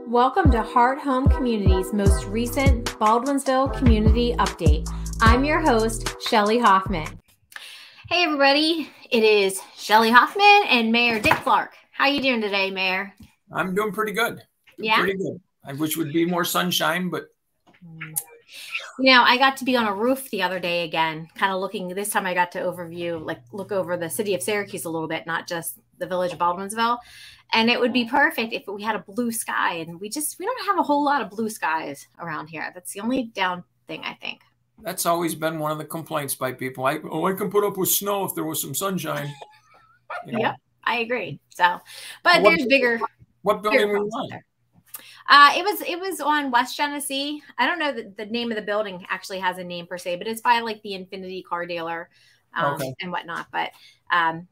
Welcome to Heart Home Community's most recent Baldwinsville Community Update. I'm your host, Shelley Hoffman. Hey everybody, it is Shelley Hoffman and Mayor Dick Clarke. How you doing today, Mayor? I'm doing pretty good. Pretty good. I wish it would be more sunshine, but you know, I got to be on a roof the other day again, kind of looking. This time I got to look over the city of Syracuse a little bit, not just the village of Baldwinsville. And it would be perfect if we had a blue sky, and we don't have a whole lot of blue skies around here. That's the only down thing, I think. That's always been one of the complaints by people. I can put up with snow if there was some sunshine. You know? Yep, I agree. So, but there's bigger. What building were you on? It was on West Genesee. I don't know that the name of the building actually has a name per se, but it's by like the Infinity car dealer and whatnot. But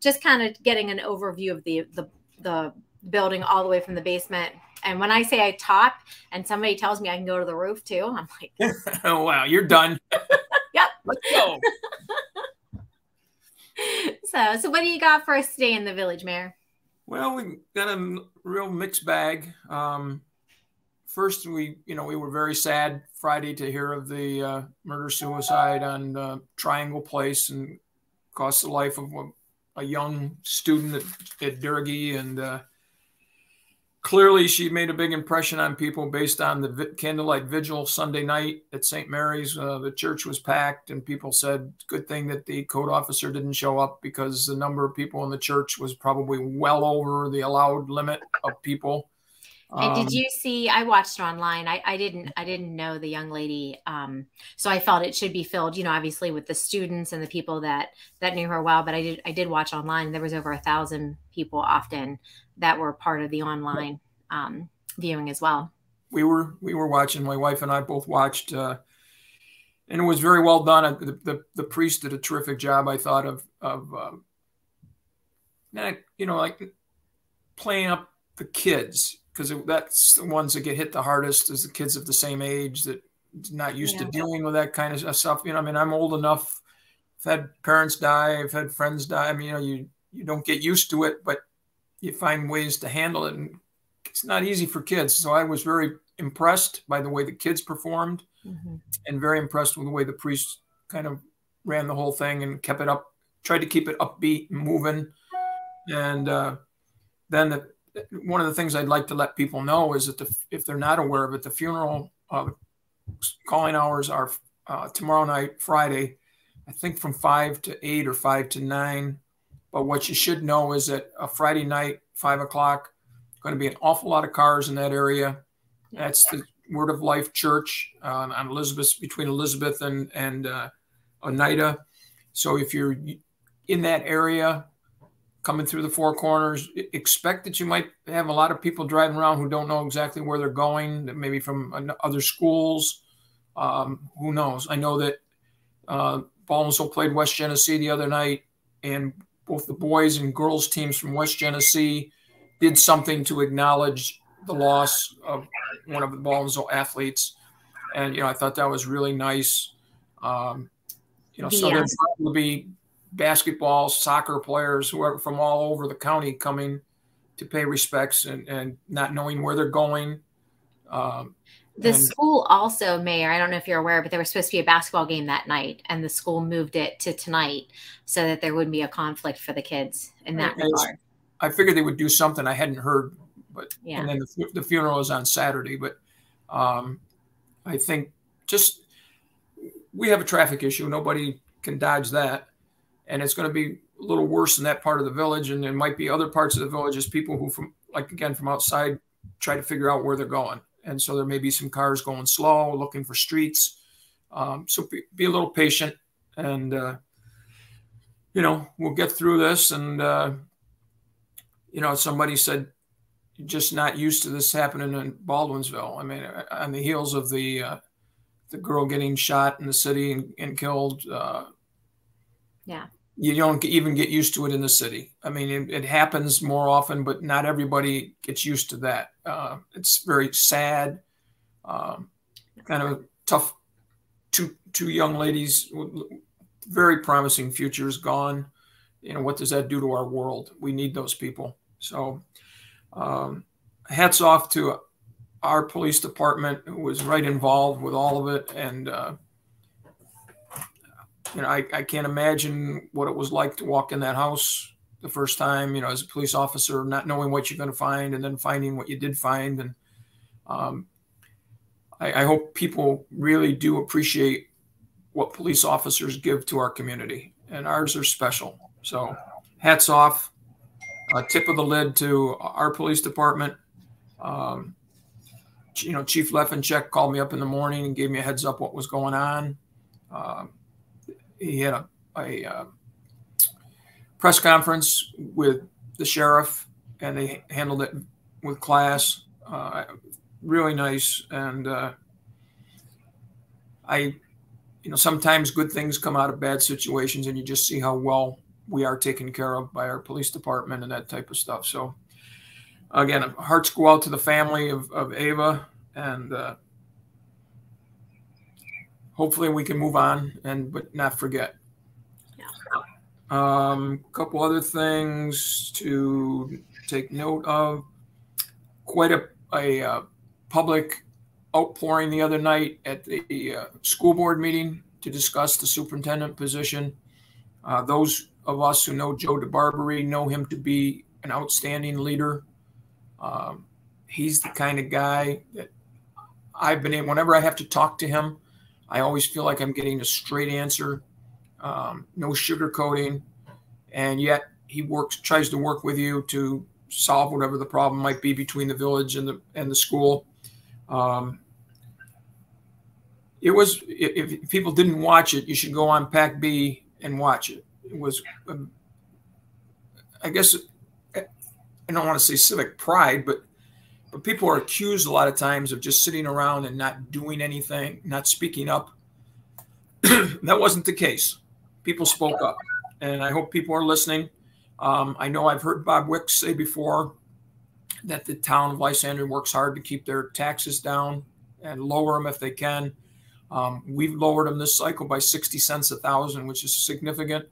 just kind of getting an overview of the building all the way from the basement. And when I say I top and somebody tells me I can go to the roof too, I'm like, oh, wow, you're done. Yep. Let's go. So what do you got for us today in the village, Mayor? Well, we got a real mixed bag. First, we were very sad Friday to hear of the murder-suicide on Triangle Place, and cost the life of a young student at Durgee. And clearly she made a big impression on people based on the candlelight vigil Sunday night at St. Mary's. The church was packed, and people said, good thing that the code officer didn't show up, because the number of people in the church was probably well over the allowed limit of people. And did you see? I watched her online. I didn't know the young lady, so I felt it should be filled. Obviously with the students and the people that knew her well. But I did watch online. There was over 1,000 people often that were part of the online viewing as well. We were watching. My wife and I both watched, and it was very well done. The priest did a terrific job, I thought, of like playing up the kids. Because that's the ones that get hit the hardest, is the kids of the same age that not used to dealing with that kind of stuff. I'm old enough. I've had parents die. I've had friends die. You don't get used to it, but you find ways to handle it. And it's not easy for kids. So I was very impressed by the way the kids performed, and very impressed with the way the priest kind of ran the whole thing and kept it up, tried to keep it upbeat and moving. And then one of the things I'd like to let people know is that if they're not aware of it, the funeral calling hours are tomorrow night, Friday, I think from 5 to 8 or 5 to 9. But what you should know is that Friday night, 5 o'clock, going to be an awful lot of cars in that area. That's the Word of Life Church on between Elizabeth and Oneida. So if you're in that area, coming through the Four Corners, expect that you might have a lot of people driving around who don't know exactly where they're going, maybe from other schools. Who knows? I know that Baldwinsville played West Genesee the other night, and both the boys and girls teams from West Genesee did something to acknowledge the loss of one of the Baldwinsville athletes. And, I thought that was really nice. So there'll probably be basketball, soccer players who are from all over the county coming to pay respects and not knowing where they're going. The school also, Mayor, I don't know if you're aware, but there was supposed to be a basketball game that night, and the school moved it to tonight so that there wouldn't be a conflict for the kids in that regard. I figured they would do something. I hadn't heard, but and then the funeral is on Saturday. But I think we have a traffic issue. Nobody can dodge that. And it's going to be a little worse in that part of the village. And there might be other parts of the village as people who from outside try to figure out where they're going. And so there may be some cars going slow, looking for streets. So be a little patient, and, we'll get through this. And, somebody said, you're just not used to this happening in Baldwinsville. On the heels of the girl getting shot in the city and killed, you don't even get used to it in the city. It happens more often, but not everybody gets used to that. It's very sad, kind of tough. Two young ladies, very promising futures gone. What does that do to our world? We need those people. So hats off to our police department was right involved with all of it. And, you know, I can't imagine what it was like to walk in that house the first time, you know, as a police officer, not knowing what you're going to find and then finding what you did find. And I hope people really do appreciate what police officers give to our community, and ours are special. So hats off, tip of the lid to our police department. You know, Chief Leffencheck called me up in the morning and gave me a heads up what was going on. He had a press conference with the sheriff, and they handled it with class. Really nice. And you know, sometimes good things come out of bad situations, and you just see how well we are taken care of by our police department and that type of stuff. So again, hearts go out to the family of Ava, and hopefully we can move on but not forget. A couple other things to take note of. Quite a public outpouring the other night at the school board meeting to discuss the superintendent position. Those of us who know Joe DeBarbary know him to be an outstanding leader. He's the kind of guy that I've been able, whenever I have to talk to him, I always feel like I'm getting a straight answer. No sugarcoating, and yet he tries to work with you to solve whatever the problem might be between the village and the school. It was, if people didn't watch it, you should go on PAC-B and watch it. It was, I guess, I don't want to say civic pride, but people are accused a lot of times of just sitting around and not doing anything, not speaking up. That wasn't the case. People spoke up, and I hope people are listening. I know I've heard Bob Wicks say before that the town of Lysander works hard to keep their taxes down and lower them if they can. We've lowered them this cycle by 60 cents a thousand, which is significant.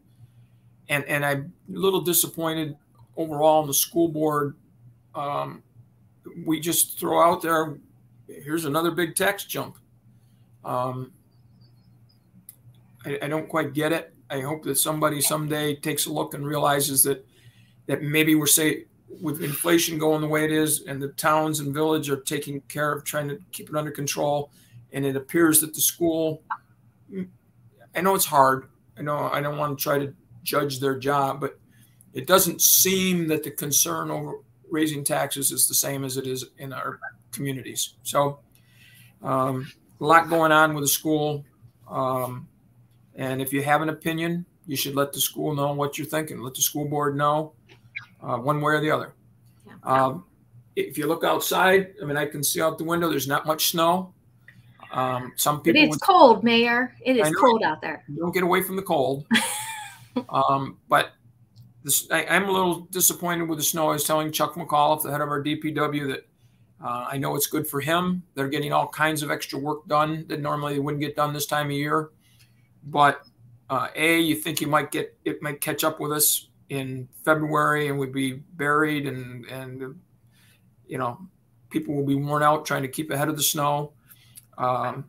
And I'm a little disappointed overall in the school board. We just throw out there, here's another big tax jump. I don't quite get it. I hope that somebody someday takes a look and realizes that maybe we're with inflation going the way it is, and the towns and village are taking care of trying to keep it under control. And it appears that the school, I know it's hard. I know I don't want to try to judge their job, but it doesn't seem that the concern over raising taxes is the same as it is in our communities. So a lot going on with the school. And if you have an opinion, you should let the school know what you're thinking. Let the school board know one way or the other. Yeah. If you look outside, I mean, I can see out the window, there's not much snow. Some people. But it's cold, Mayor. It is cold out there. Don't get away from the cold. But I'm a little disappointed with the snow. I was telling Chuck McAuliffe, the head of our DPW, that I know it's good for him. They're getting all kinds of extra work done that normally they wouldn't get done this time of year. But you think it might catch up with us in February, and we'd be buried, and you know, people will be worn out trying to keep ahead of the snow. And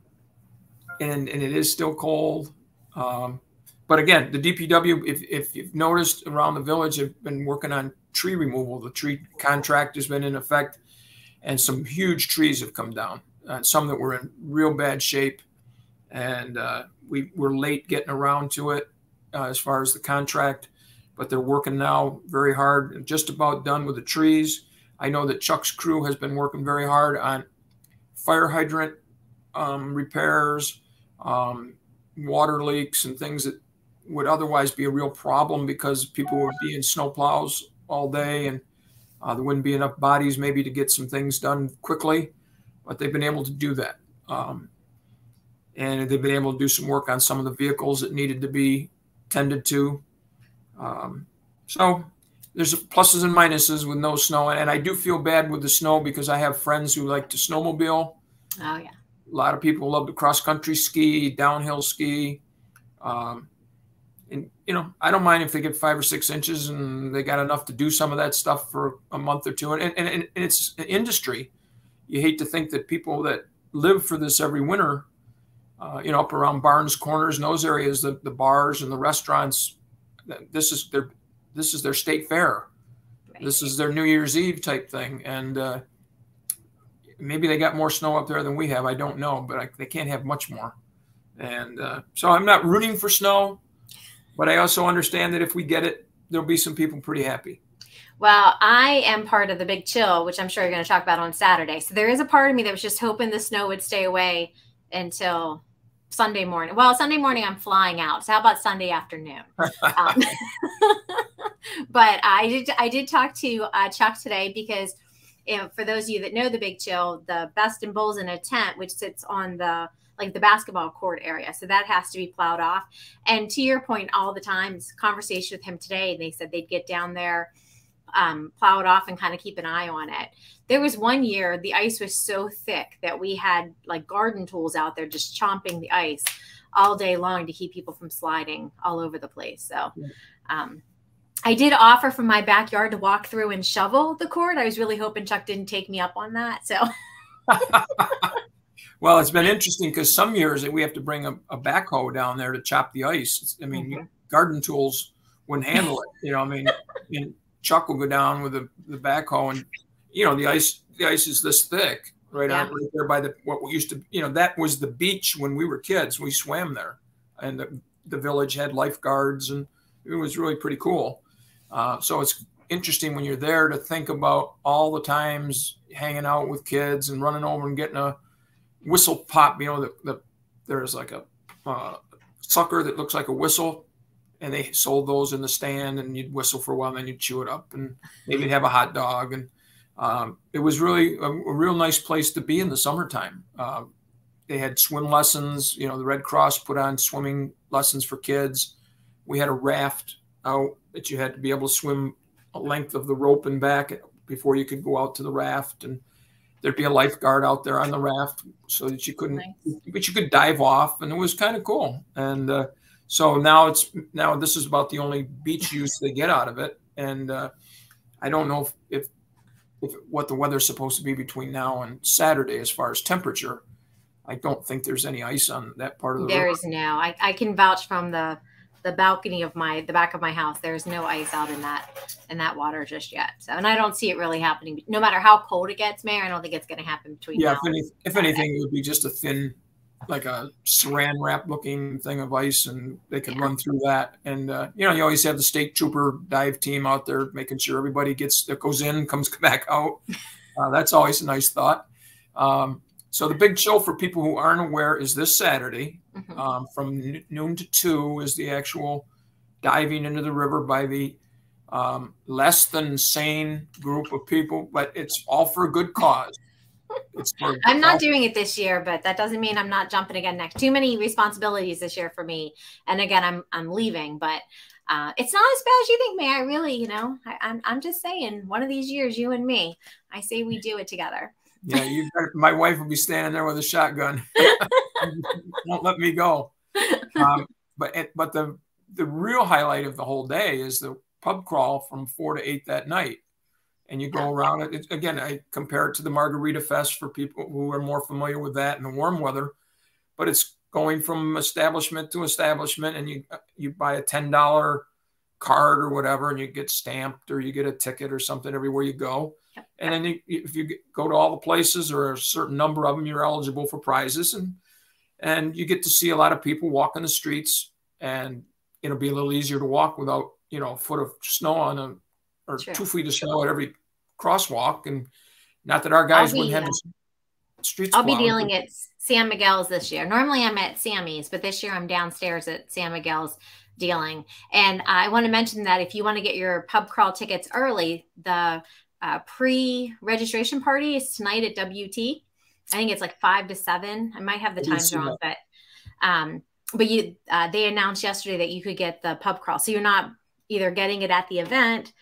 it is still cold. But again, the DPW, if you've noticed around the village, have been working on tree removal. The tree contract has been in effect, and some huge trees have come down, some that were in real bad shape. And we were late getting around to it as far as the contract, but they're working now very hard and just about done with the trees. I know that Chuck's crew has been working very hard on fire hydrant repairs, water leaks, and things that would otherwise be a real problem because people would be in snow plows all day, and there wouldn't be enough bodies maybe to get some things done quickly, but they've been able to do that. And they've been able to do some work on some of the vehicles that needed to be tended to. So there's pluses and minuses with no snow. And I do feel bad with the snow because I have friends who like to snowmobile. Oh, yeah. A lot of people love to cross-country ski, downhill ski. And, you know, I don't mind if they get 5 or 6 inches and they got enough to do some of that stuff for a month or two. And it's an industry. you hate to think that people that live for this every winter, you know, up around Barnes Corners and those areas, the bars and the restaurants, this is their state fair. Right. This is their New Year's Eve type thing. And maybe they got more snow up there than we have. I don't know, but they can't have much more. And so I'm not rooting for snow, but I also understand that if we get it, there'll be some people pretty happy. Well, I am part of the big chill, which I'm sure you're going to talk about on Saturday. So there is a part of me that was just hoping the snow would stay away until Sunday morning. Well, Sunday morning I'm flying out. So how about Sunday afternoon? But I did talk to Chuck today because, you know, for those of you that know the big chill, the Best and Bowls in a tent, which sits on the basketball court area. So that has to be plowed off. And to your point, all the times, conversation with him today, they said they'd get down there, plow it off and kind of keep an eye on it. There was one year the ice was so thick that we had like garden tools out there just chomping the ice all day long to keep people from sliding all over the place. So I did offer from my backyard to walk through and shovel the court. I was really hoping Chuck didn't take me up on that. So well, it's been interesting because some years we have to bring a backhoe down there to chop the ice. I mean, garden tools wouldn't handle it. You know, I mean, Chuck will go down with the backhoe, and you know the ice is this thick, right there by what we used to. You know, that was the beach when we were kids. We swam there, and the village had lifeguards, and it was really pretty cool. So it's interesting when you're there to think about all the times hanging out with kids and running over and getting a whistle pop. You know, there's like a sucker that looks like a whistle. And they sold those in the stand, and you'd whistle for a while, and then you'd chew it up, and maybe have a hot dog. And it was really a real nice place to be in the summertime. They had swim lessons. You know, the Red Cross put on swimming lessons for kids. We had a raft out that you had to be able to swim a length of the rope and back before you could go out to the raft. And there'd be a lifeguard out there on the raft so that you couldn't, but you could dive off, and it was kind of cool. And so now this is about the only beach use they get out of it. And I don't know if what the weather's supposed to be between now and Saturday as far as temperature. I don't think there's any ice on that part of the river. There is no. I can vouch from the balcony of the back of my house. There's no ice out in that water just yet. So, and I don't see it really happening. No matter how cold it gets, Mayor, I don't think it's going to happen between now. If anything, it would be just a thin, like a saran wrap looking thing of ice, and they could run through that. And you know, you always have the state trooper dive team out there making sure everybody goes in, comes back out. That's always a nice thought. So the big chill, for people who aren't aware, is this Saturday. From noon to 2 is the actual diving into the river by the less than sane group of people, but it's all for a good cause. I'm not doing it this year, but that doesn't mean I'm not jumping again next. Too many responsibilities this year for me. And again, I'm leaving, but it's not as bad as you think, May. I really, you know, I'm just saying, one of these years, you and me, I say we do it together. Yeah, my wife will be standing there with a shotgun. Won't let me go. But the real highlight of the whole day is the pub crawl from 4 to 8 that night. And you go around it. Again, I compare it to the Margarita Fest for people who are more familiar with that in the warm weather. But it's going from establishment to establishment, and you buy a $10 card or whatever, and you get stamped, or you get a ticket or something everywhere you go. And then if you go to all the places, or a certain number of them, you're eligible for prizes. And you get to see a lot of people walking the streets, and it'll be a little easier to walk without, you know, a foot of snow or 2 feet of snow at every crosswalk. And not that our guys wouldn't have the streets. I'll be dealing at San Miguel's this year. Normally I'm at Sammy's, but this year I'm downstairs at San Miguel's dealing. And I want to mention that if you want to get your pub crawl tickets early, the pre-registration party is tonight at WT. I think it's like 5 to 7. I might have the times wrong, but they announced yesterday that you could get the pub crawl. So you're not either getting it at the event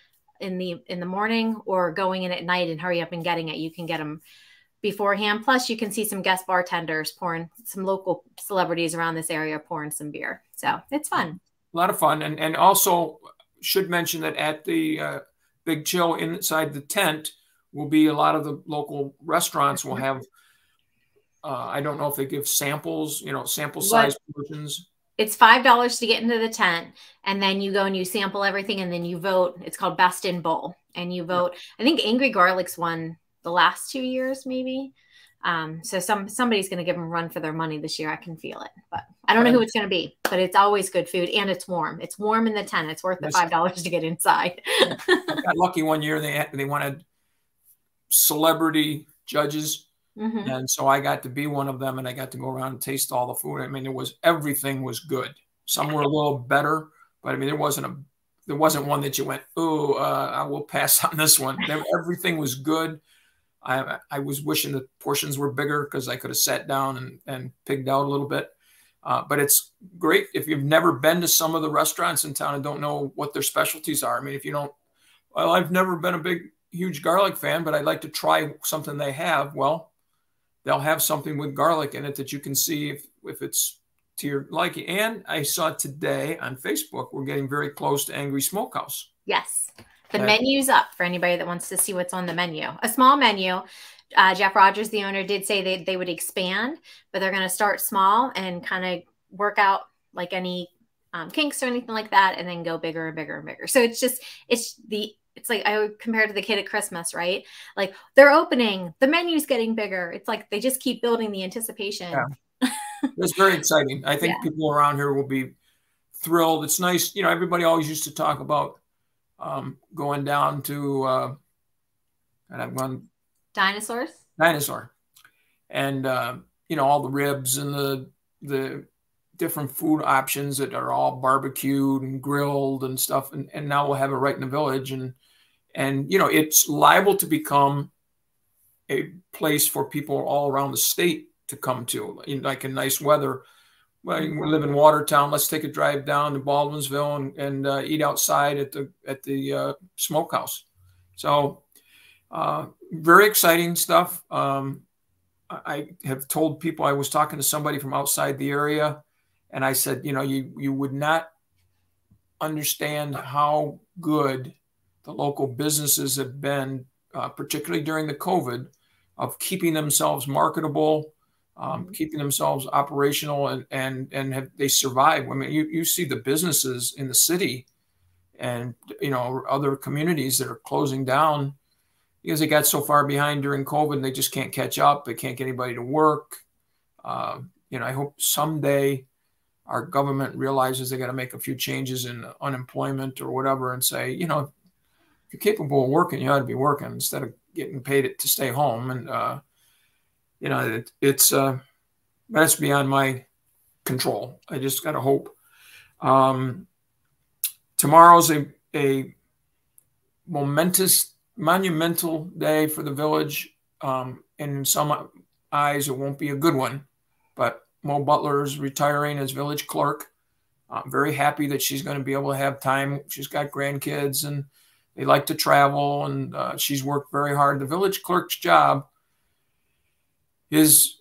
in the morning or going in at night and hurry up and getting it. You can get them beforehand. Plus you can see some guest bartenders pouring, some local celebrities around this area pouring some beer. So it's fun. A lot of fun. And also should mention that at the Big Chill inside the tent, will be a lot of the local restaurants will have, I don't know if they give samples, sample size portions. It's $5 to get into the tent, and then you go and you sample everything, and then you vote. It's called Best in Bowl, and you vote. I think Angry Garlic's won the last 2 years, maybe. So somebody's going to give them a run for their money this year. I can feel it, but I don't know who it's going to be. But it's always good food, and it's warm. It's warm in the tent. It's worth the $5 to get inside. I got lucky one year. They wanted celebrity judges. Mm-hmm. And so I got to be one of them, and I got to go around and taste all the food. I mean, everything was good. Some were a little better, but I mean, there wasn't one that you went, oh, I will pass on this one. Everything was good. I was wishing the portions were bigger because I could have sat down and pigged out a little bit. But it's great if you've never been to some of the restaurants in town and don't know what their specialties are. I mean, if you don't, well, I've never been a huge garlic fan, but I'd like to try something they have. Well, they'll have something with garlic in it that you can see if it's to your liking. And I saw today on Facebook, we're getting very close to Angry Smokehouse. Yes. The menu's up for anybody that wants to see what's on the menu. A small menu. Jeff Rogers, the owner, did say they would expand, but they're going to start small and kind of work out like any kinks or anything like that, and then go bigger and bigger and bigger. So it's like I would compare to the kid at Christmas, right? Like they're opening, the menu's getting bigger. It's like they just keep building the anticipation. Yeah. It's very exciting. I think people around here will be thrilled. It's nice. Everybody always used to talk about going down to, and I've gone Dinosaur. And, all the ribs and the different food options that are all barbecued and grilled and stuff. And now we'll have it right in the village. And it's liable to become a place for people all around the state to come to, like in nice weather. Well, we live in Watertown. Let's take a drive down to Baldwinsville and eat outside at the smokehouse. So very exciting stuff. I have told people, I was talking to somebody from outside the area, and I said, you would not understand how good the local businesses have been, particularly during the COVID, of keeping themselves marketable, keeping themselves operational, and they survive. I mean, you see the businesses in the city and, other communities that are closing down because they got so far behind during COVID and they just can't catch up. They can't get anybody to work. I hope someday our government realizes they got to make a few changes in unemployment or whatever and say, if you're capable of working, you ought to be working instead of getting paid to stay home. And, that's beyond my control. I just got to hope. Tomorrow's a monumental day for the village. And in some eyes, it won't be a good one, but Mo Butler is retiring as village clerk. I'm very happy that she's going to be able to have time. She's got grandkids and they like to travel, and she's worked very hard. The village clerk's job is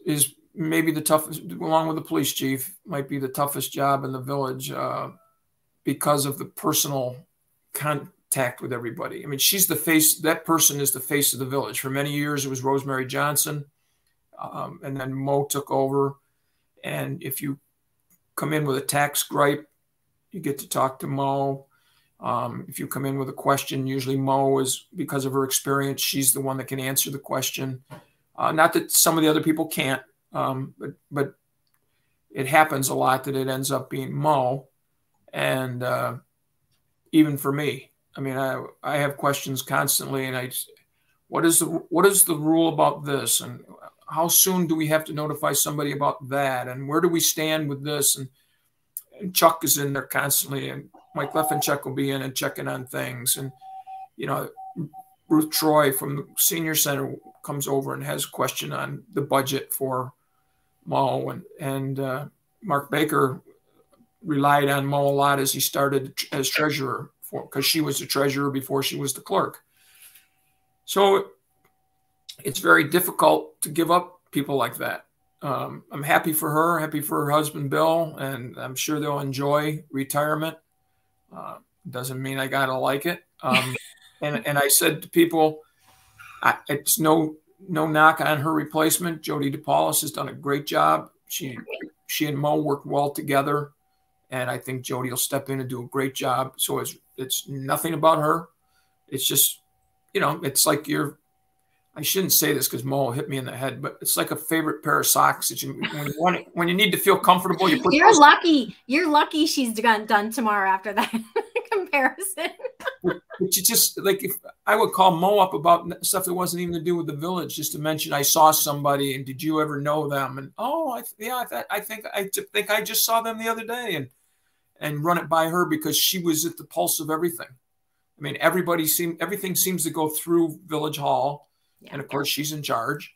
maybe the toughest, along with the police chief, might be the toughest job in the village because of the personal contact with everybody. I mean, she's the face, that person is the face of the village. For many years, it was Rosemary Johnson, and then Mo took over. And if you come in with a tax gripe, you get to talk to Mo. If you come in with a question, usually Mo is, because of her experience, she's the one that can answer the question. Not that some of the other people can't, but it happens a lot that it ends up being Mo. And even for me, I mean, I have questions constantly, and what is the rule about this, and how soon do we have to notify somebody about that, and where do we stand with this? And Chuck is in there constantly, and Mike Leffencheck will be in and checking on things, and Ruth Troy from the senior center comes over and has a question on the budget for Mo, and Mark Baker relied on Mo a lot as he started as treasurer, because she was the treasurer before she was the clerk. So it's very difficult to give up people like that. I'm happy for her, happy for her husband, Bill, and I'm sure they'll enjoy retirement. Doesn't mean I got to like it. And I said to people, it's no knock on her replacement. Jody DePaulis has done a great job. She and Mo work well together, and I think Jody will step in and do a great job. So it's nothing about her. It's just, it's like I shouldn't say this because Mo hit me in the head, but it's like a favorite pair of socks that when you need to feel comfortable, you put. You're lucky. You're lucky she's done tomorrow after that comparison. But you just, like, if I would call Mo up about stuff that wasn't even to do with the village, just to mention I saw somebody and did you ever know them? And I think I just saw them the other day, and run it by her because she was at the pulse of everything. I mean, everything seems to go through Village Hall. Yeah. And of course, she's in charge.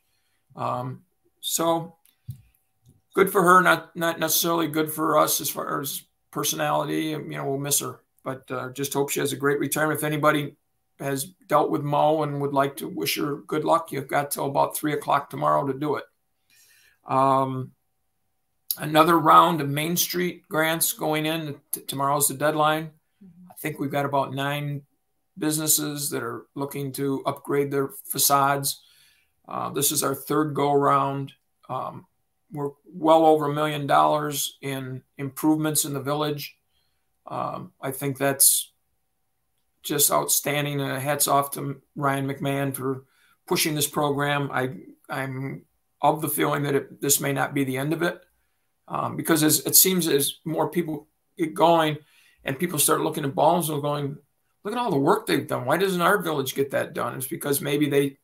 So good for her, not necessarily good for us as far as personality. We'll miss her, but just hope she has a great retirement. If anybody has dealt with Mo and would like to wish her good luck, you've got till about 3 o'clock tomorrow to do it. Another round of Main Street grants going in. Tomorrow's the deadline. I think we've got about 9 businesses that are looking to upgrade their facades. This is our third go round. We're well over $1 million in improvements in the village. I think that's just outstanding, and hats off to Ryan McMahon for pushing this program. I'm of the feeling that this may not be the end of it, because it seems as more people get going and people start looking at Ballsville going, look at all the work they've done. Why doesn't our village get that done? It's because maybe they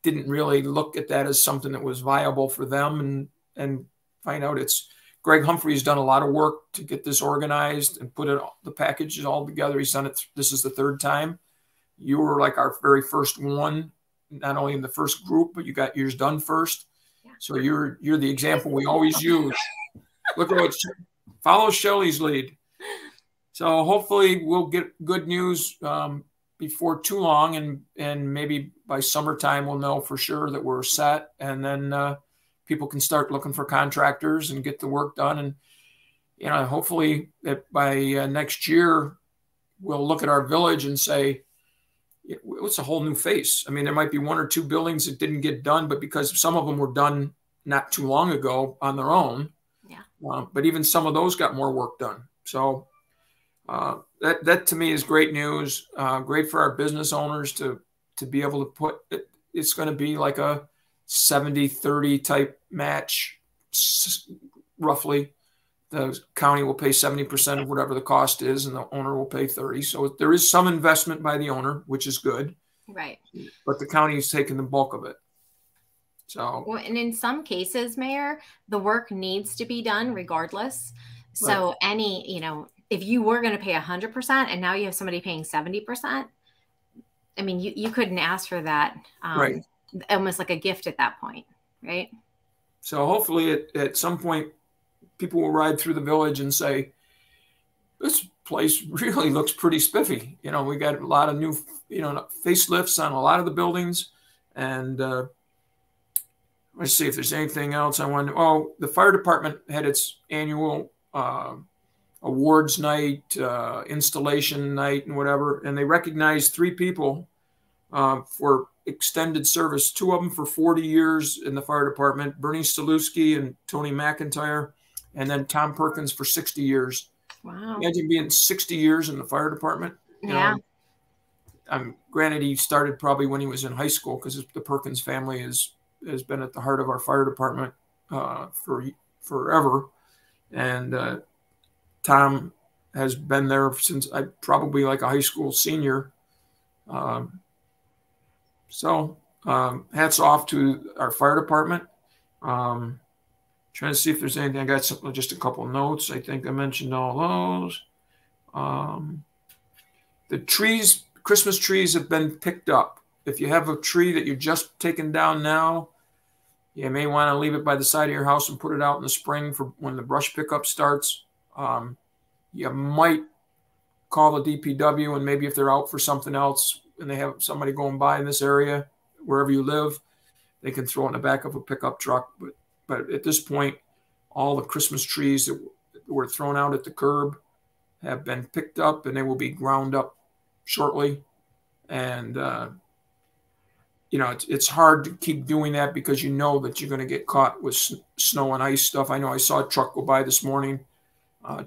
didn't really look at that as something that was viable for them, and find out it's Greg Humphrey's done a lot of work to get this organized and put the packages all together. He's done it. This is the 3rd time. You were like our very first one, not only in the first group, but you got yours done first. Yeah. So you're the example we always use. Look at follow Shelley's lead. So hopefully we'll get good news before too long, and maybe by summertime we'll know for sure that we're set, and then people can start looking for contractors and get the work done. And hopefully that by next year we'll look at our village and say, it's a whole new face. I mean, there might be 1 or 2 buildings that didn't get done, but because some of them were done not too long ago on their own. Yeah. But even some of those got more work done. So that to me is great news. Great for our business owners to be able to put it. It's going to be like a 70-30 type match, roughly. The county will pay 70% of whatever the cost is, and the owner will pay 30%. So there is some investment by the owner, which is good. Right. But the county is taking the bulk of it. So, well, and in some cases, Mayor, the work needs to be done regardless. So right. If you were going to pay 100% and now you have somebody paying 70%, I mean, you couldn't ask for that. Right. Almost like a gift at that point. Right. So hopefully at some point, people will ride through the village and say, this place really looks pretty spiffy. We got a lot of new, facelifts on a lot of the buildings. And let's see if there's anything else I want to. Oh, the fire department had its annual awards night, installation night, and whatever. And they recognized 3 people for extended service, 2 of them for 40 years in the fire department, Bernie Stalusky and Tony McIntyre, and then Tom Perkins for 60 years. Wow. Imagine being 60 years in the fire department. Yeah. Granted, he started probably when he was in high school, because the Perkins family has been at the heart of our fire department for forever. And Tom has been there since probably like a high school senior. So hats off to our fire department. Trying to see if there's anything. I got just a couple notes. I think I mentioned all those. The trees, Christmas trees have been picked up. If you have a tree that you're just taking down now, you may want to leave it by the side of your house and put it out in the spring for when the brush pickup starts. You might call the DPW, and maybe if they're out for something else and they have somebody going by in this area, wherever you live, they can throw it in the back of a pickup truck. But at this point, all the Christmas trees that were thrown out at the curb have been picked up, and they will be ground up shortly. And, you know, it's hard to keep doing that because you know that you're going to get caught with snow and ice stuff. I know I saw a truck go by this morning.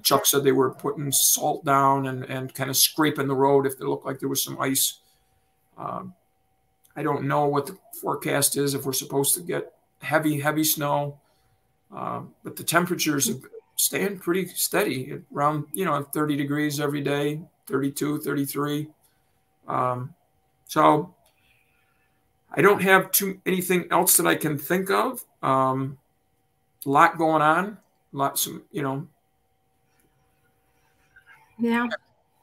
Chuck said they were putting salt down and kind of scraping the road if it looked like there was some ice. I don't know what the forecast is, if we're supposed to get heavy snow. But the temperatures are staying pretty steady around, you know, 30 degrees every day, 32, 33. So I don't have anything else that I can think of. A lot going on, lots of, you know. Yeah.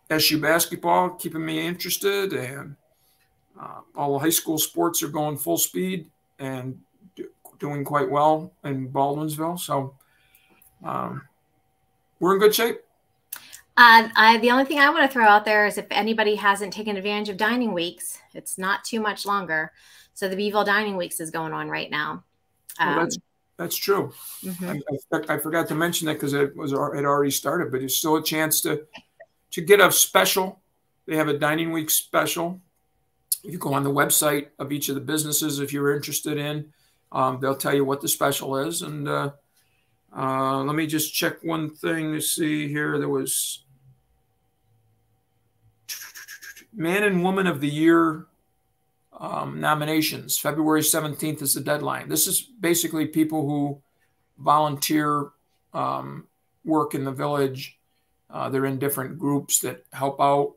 SU basketball keeping me interested, and all the high school sports are going full speed and doing quite well in Baldwinsville. So we're in good shape. The only thing I want to throw out there is if anybody hasn't taken advantage of dining weeks, it's not too much longer. So the Beeville Dining Weeks is going on right now. Well, that's true. I forgot to mention that because it already started, but it's still a chance to get a special. They have a Dining Week special. You go on the website of each of the businesses if you're interested in. They'll tell you what the special is. And let me just check one thing to see here. There was Man and Woman of the Year nominations. February 17th is the deadline. This is basically people who volunteer work in the village. They're in different groups that help out.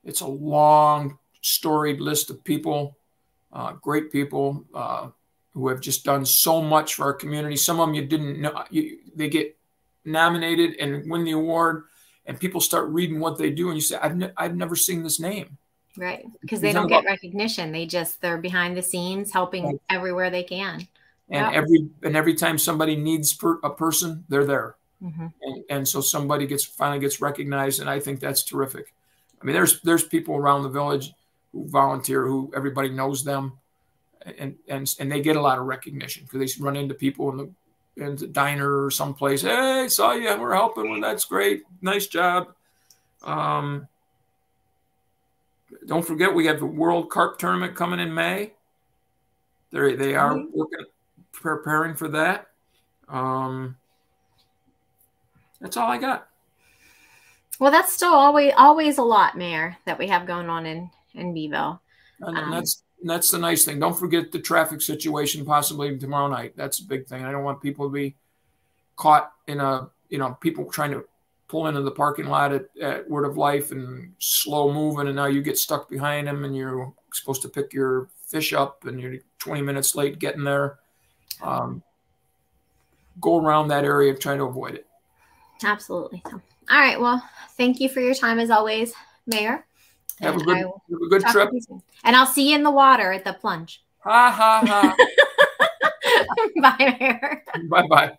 It's a long, storied list of people, great people who have just done so much for our community. Some of them you didn't know. They get nominated and win the award, and people start reading what they do, and you say, I've never seen this name. Right, because they don't get recognition. They're behind the scenes helping everywhere they can. And every time somebody needs a person, they're there. And so somebody finally gets recognized, and I think that's terrific. I mean, there's people around the village who volunteer, who everybody knows them, and they get a lot of recognition because they run into people in the diner or someplace. Hey, saw you. We're helping. Well, that's great. Nice job. Don't forget, we have the World Carp Tournament coming in May. They are preparing for that. That's all I got. Well, that's still always a lot, Mayor, that we have going on in Beeville. And that's the nice thing. Don't forget the traffic situation possibly tomorrow night. That's a big thing. I don't want people to be caught in people trying to pull into the parking lot at Word of Life and slow moving, and now you get stuck behind them and you're supposed to pick your fish up and you're 20 minutes late getting there. Go around that area, try to avoid it. Absolutely. All right. Well, thank you for your time as always, Mayor. Have a good trip. And I'll see you in the water at the plunge. Ha, ha, ha. Bye, Mayor. Bye-bye.